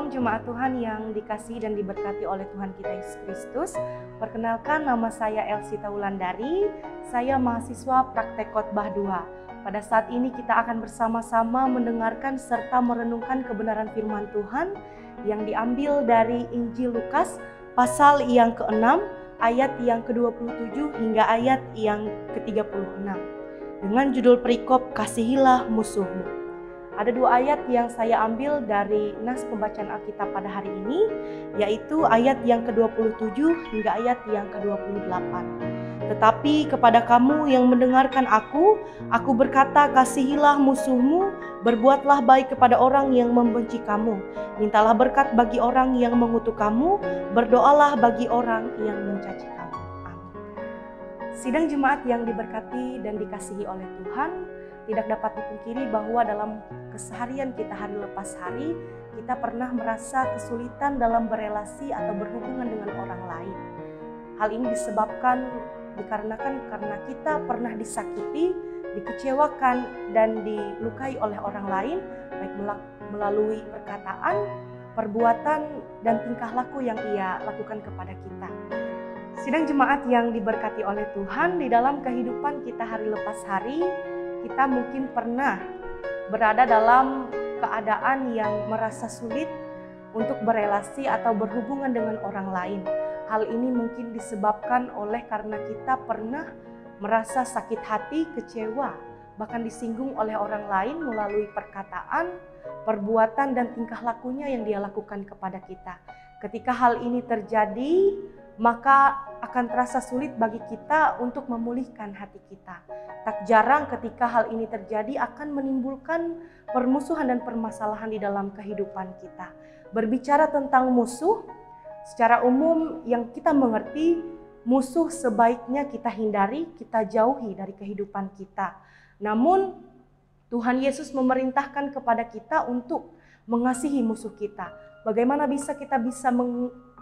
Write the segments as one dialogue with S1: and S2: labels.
S1: Shalom jemaat Tuhan yang dikasihi dan diberkati oleh Tuhan kita Yesus Kristus. Perkenalkan, nama saya Elsita Wulandari. Saya mahasiswa praktek khotbah 2. Pada saat ini kita akan bersama-sama mendengarkan serta merenungkan kebenaran firman Tuhan yang diambil dari Injil Lukas pasal yang ke-6 ayat yang ke-27 hingga ayat yang ke-36 dengan judul perikop Kasihilah Musuhmu. Ada 2 ayat yang saya ambil dari nas pembacaan Alkitab pada hari ini, yaitu ayat yang ke-27 hingga ayat yang ke-28. Tetapi kepada kamu yang mendengarkan aku berkata, kasihilah musuhmu, berbuatlah baik kepada orang yang membenci kamu, mintalah berkat bagi orang yang mengutuk kamu, berdoalah bagi orang yang mencaci kamu. Amin. Sidang jemaat yang diberkati dan dikasihi oleh Tuhan, tidak dapat dipungkiri bahwa dalam keseharian kita hari lepas hari, kita pernah merasa kesulitan dalam berelasi atau berhubungan dengan orang lain. Hal ini dikarenakan karena kita pernah disakiti, dikecewakan, dan dilukai oleh orang lain, baik melalui perkataan, perbuatan, dan tingkah laku yang ia lakukan kepada kita. Sidang jemaat yang diberkati oleh Tuhan, di dalam kehidupan kita hari lepas hari, kita mungkin pernah berada dalam keadaan yang merasa sulit untuk berelasi atau berhubungan dengan orang lain. Hal ini mungkin disebabkan karena kita pernah merasa sakit hati, kecewa, bahkan disinggung oleh orang lain melalui perkataan, perbuatan, dan tingkah lakunya yang dia lakukan kepada kita. Ketika hal ini terjadi, maka akan terasa sulit bagi kita untuk memulihkan hati kita. Tak jarang ketika hal ini terjadi akan menimbulkan permusuhan dan permasalahan di dalam kehidupan kita. Berbicara tentang musuh, secara umum yang kita mengerti, musuh sebaiknya kita hindari, kita jauhi dari kehidupan kita. Namun Tuhan Yesus memerintahkan kepada kita untuk mengasihi musuh kita. Bagaimana kita bisa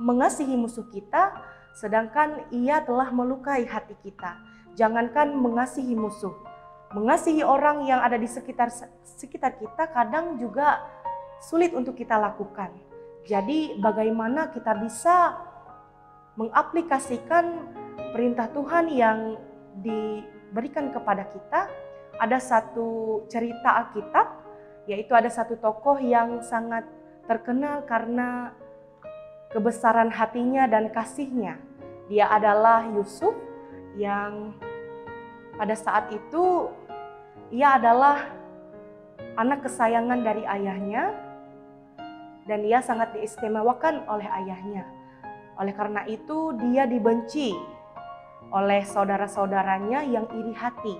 S1: mengasihi musuh kita sedangkan ia telah melukai hati kita? Jangankan mengasihi musuh, mengasihi orang yang ada di sekitar kita kadang juga sulit untuk kita lakukan. Jadi bagaimana kita bisa mengaplikasikan perintah Tuhan yang diberikan kepada kita? Ada satu cerita Alkitab, yaitu ada satu tokoh yang sangat terkenal karena kebesaran hatinya dan kasihnya. Dia adalah Yusuf, yang pada saat itu ia adalah anak kesayangan dari ayahnya dan ia sangat diistimewakan oleh ayahnya. Oleh karena itu dia dibenci oleh saudara-saudaranya yang iri hati.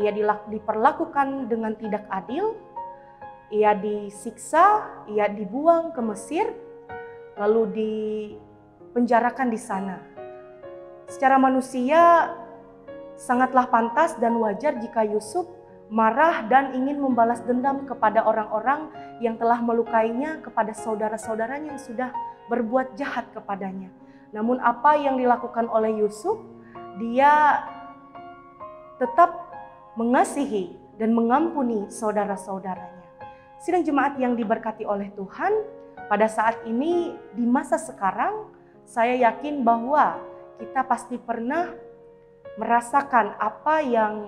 S1: Ia diperlakukan dengan tidak adil, ia disiksa, ia dibuang ke Mesir, lalu dipenjarakan di sana. Secara manusia sangatlah pantas dan wajar jika Yusuf marah dan ingin membalas dendam kepada orang-orang yang telah melukainya, kepada saudara-saudaranya yang sudah berbuat jahat kepadanya. Namun apa yang dilakukan oleh Yusuf? Dia tetap mengasihi dan mengampuni saudara-saudaranya. Sidang jemaat yang diberkati oleh Tuhan, pada saat ini di masa sekarang saya yakin bahwa kita pasti pernah merasakan apa yang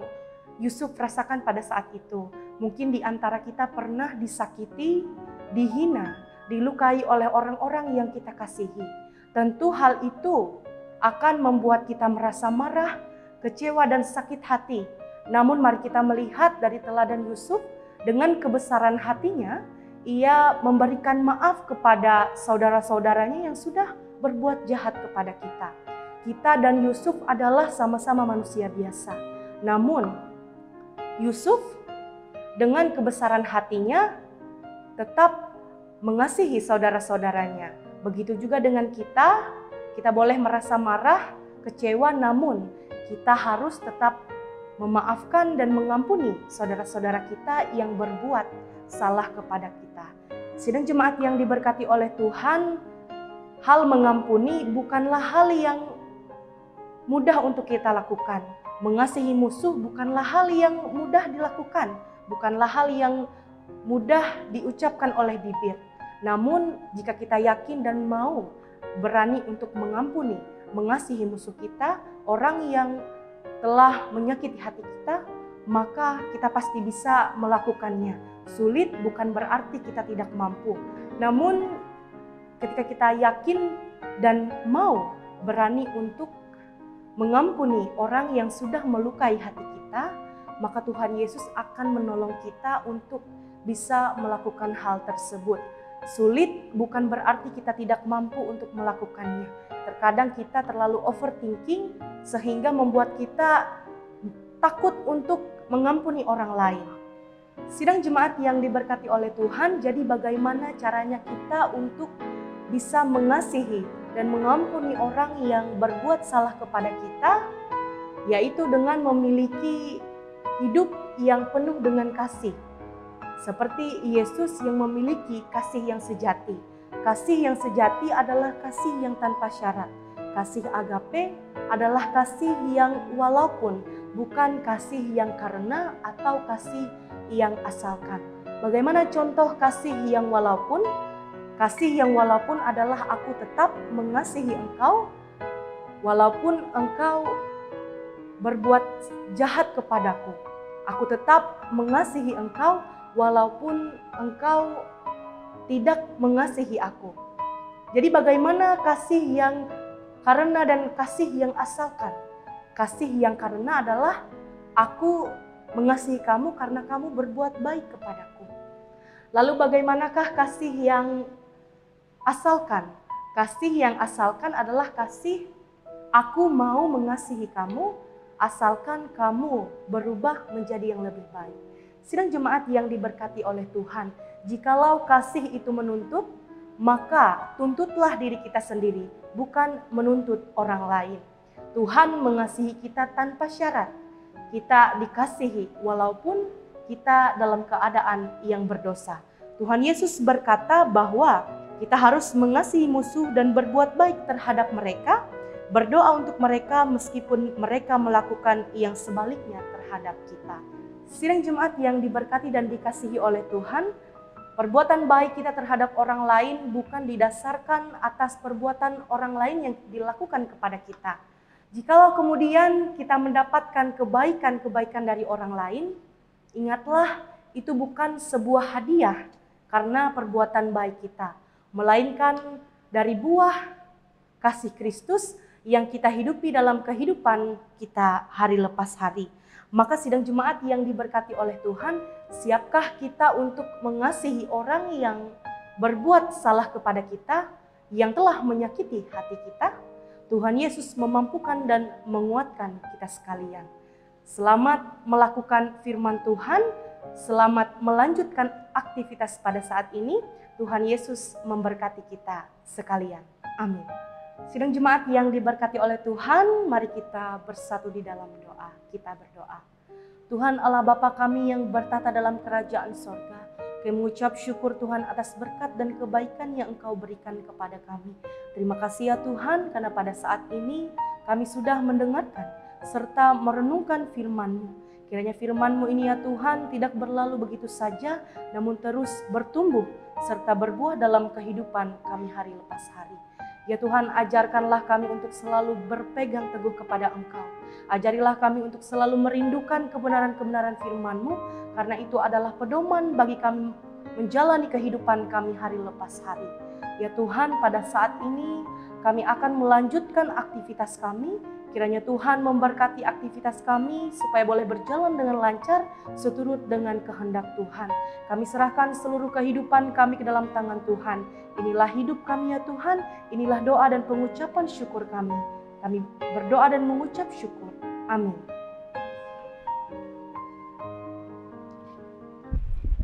S1: Yusuf rasakan pada saat itu. Mungkin di antara kita pernah disakiti, dihina, dilukai oleh orang-orang yang kita kasihi. Tentu hal itu akan membuat kita merasa marah, kecewa, dan sakit hati. Namun mari kita melihat dari teladan Yusuf, dengan kebesaran hatinya, ia memberikan maaf kepada saudara-saudaranya yang sudah berbuat jahat kepada kita. Kita dan Yusuf adalah sama-sama manusia biasa. Namun Yusuf dengan kebesaran hatinya tetap mengasihi saudara-saudaranya. Begitu juga dengan kita boleh merasa marah, kecewa, namun kita harus tetap memaafkan dan mengampuni saudara-saudara kita yang berbuat salah kepada kita. Sidang jemaat yang diberkati oleh Tuhan, hal mengampuni bukanlah hal yang mudah untuk kita lakukan. Mengasihi musuh bukanlah hal yang mudah dilakukan, bukanlah hal yang mudah diucapkan oleh bibir. Namun jika kita yakin dan mau berani untuk mengampuni, mengasihi musuh kita, orang yang telah menyakiti hati kita, maka kita pasti bisa melakukannya. Sulit bukan berarti kita tidak mampu. Namun ketika kita yakin dan mau berani untuk mengampuni orang yang sudah melukai hati kita, maka Tuhan Yesus akan menolong kita untuk bisa melakukan hal tersebut. Sulit bukan berarti kita tidak mampu untuk melakukannya. Terkadang kita terlalu overthinking sehingga membuat kita takut untuk mengampuni orang lain. Sidang jemaat yang diberkati oleh Tuhan, jadi bagaimana caranya kita untuk bisa mengasihi dan mengampuni orang yang berbuat salah kepada kita, yaitu dengan memiliki hidup yang penuh dengan kasih. Seperti Yesus yang memiliki kasih yang sejati. Kasih yang sejati adalah kasih yang tanpa syarat. Kasih agape adalah kasih yang walaupun, bukan kasih yang karena atau kasih yang asalkan. Bagaimana contoh kasih yang walaupun? Kasih yang walaupun adalah aku tetap mengasihi engkau walaupun engkau berbuat jahat kepadaku. Aku tetap mengasihi engkau walaupun engkau tidak mengasihi aku. Jadi bagaimana kasih yang karena dan kasih yang asalkan? Kasih yang karena adalah aku mengasihi kamu karena kamu berbuat baik kepadaku. Lalu bagaimanakah kasih yang asalkan? Kasih yang asalkan adalah kasih aku mau mengasihi kamu asalkan kamu berubah menjadi yang lebih baik. Sidang jemaat yang diberkati oleh Tuhan, jikalau kasih itu menuntut, maka tuntutlah diri kita sendiri, bukan menuntut orang lain. Tuhan mengasihi kita tanpa syarat. Kita dikasihi walaupun kita dalam keadaan yang berdosa. Tuhan Yesus berkata bahwa kita harus mengasihi musuh dan berbuat baik terhadap mereka, berdoa untuk mereka meskipun mereka melakukan yang sebaliknya terhadap kita. Sidang jemaat yang diberkati dan dikasihi oleh Tuhan, perbuatan baik kita terhadap orang lain bukan didasarkan atas perbuatan orang lain yang dilakukan kepada kita. Jikalau kemudian kita mendapatkan kebaikan-kebaikan dari orang lain, ingatlah itu bukan sebuah hadiah karena perbuatan baik kita, melainkan dari buah kasih Kristus yang kita hidupi dalam kehidupan kita hari lepas hari. Maka sidang jemaat yang diberkati oleh Tuhan, siapkah kita untuk mengasihi orang yang berbuat salah kepada kita, yang telah menyakiti hati kita? Tuhan Yesus memampukan dan menguatkan kita sekalian. Selamat melakukan firman Tuhan, selamat melanjutkan aktivitas pada saat ini. Tuhan Yesus memberkati kita sekalian. Amin. Sidang jemaat yang diberkati oleh Tuhan, mari kita bersatu di dalam doa. Kita berdoa. Tuhan Allah Bapa kami yang bertata dalam kerajaan sorga, kami mengucap syukur Tuhan atas berkat dan kebaikan yang Engkau berikan kepada kami. Terima kasih ya Tuhan, karena pada saat ini kami sudah mendengarkan serta merenungkan firman-Mu. Kiranya firman-Mu ini ya Tuhan tidak berlalu begitu saja, namun terus bertumbuh serta berbuah dalam kehidupan kami hari lepas hari. Ya Tuhan, ajarkanlah kami untuk selalu berpegang teguh kepada Engkau. Ajarilah kami untuk selalu merindukan kebenaran-kebenaran firman-Mu, karena itu adalah pedoman bagi kami menjalani kehidupan kami hari lepas hari. Ya Tuhan, pada saat ini kami akan melanjutkan aktivitas kami. Kiranya Tuhan memberkati aktivitas kami supaya boleh berjalan dengan lancar seturut dengan kehendak Tuhan. Kami serahkan seluruh kehidupan kami ke dalam tangan Tuhan. Inilah hidup kami ya Tuhan, inilah doa dan pengucapan syukur kami. Kami berdoa dan mengucap syukur. Amin.